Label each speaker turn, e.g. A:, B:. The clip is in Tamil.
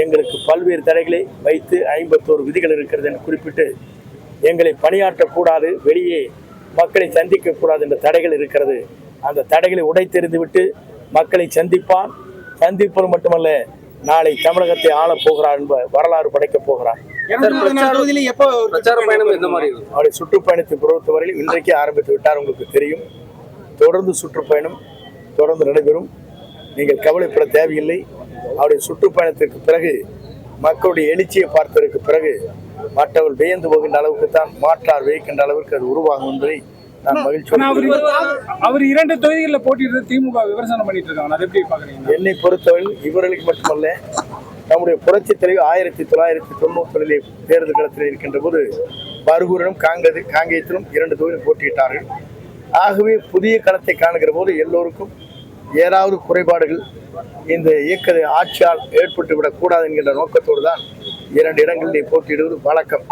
A: எங்களுக்கு பல்வேறு தடைகளை வைத்து 51 விதிகள் இருக்கிறது என்று குறிப்பிட்டு எங்களை பணியாற்றக்கூடாது, வெளியே மக்களை சந்திக்கக்கூடாது என்ற தடைகள் இருக்கிறது. அந்த தடைகளை உடைத்தெறிந்துவிட்டு மக்களை சந்திப்பான். சந்திப்பது மட்டுமல்ல, நாளை தமிழகத்தை ஆளப் போகிறார் என்ற வரலாறு படைக்கப் போகிறார். அவருடைய சுற்றுப்பயணத்தை பொறுத்தவரையில் இன்றைக்கே ஆரம்பித்து விட்டார். உங்களுக்கு தெரியும், தொடர்ந்து சுற்றுப்பயணம் தொடர்ந்து நடைபெறும். நீங்கள் கவலைப்பட தேவையில்லை. அவருடைய சுற்றுப்பயணத்திற்கு பிறகு மக்களுடைய எழுச்சியை பார்த்ததற்கு பிறகு மற்றவர் வியந்து போகின்ற அளவுக்கு தான் மாற்றார் வியக்கின்ற அளவிற்கு அது உருவாகும் என்பதை நான் மகிழ்ச்சி.
B: அவர் 2 தொகுதிகளில் போட்டியிட்டு திமுக விமர்சனம் பண்ணிட்டு இருக்காங்க, அதை எப்படி பாக்குறீங்க?
A: என்னை பொறுத்தவரையில் இவர்களுக்கு மட்டுமல்ல, நம்முடைய புரட்சி தலைவர் 1990 தேர்தல் களத்தில் இருக்கின்ற போது பர்கூரிலும் காங்கேயத்திலும் 2 தொகுதியில் போட்டியிட்டார்கள். ஆகவே புதிய களத்தை காணுகிற போது எல்லோருக்கும் ஏதாவது குறைபாடுகள் இந்த இயக்க ஆட்சியால் ஏற்பட்டுவிடக் கூடாது என்கின்ற நோக்கத்தோடு தான் 2 இடங்களிலே போட்டியிடுவது வழக்கம்.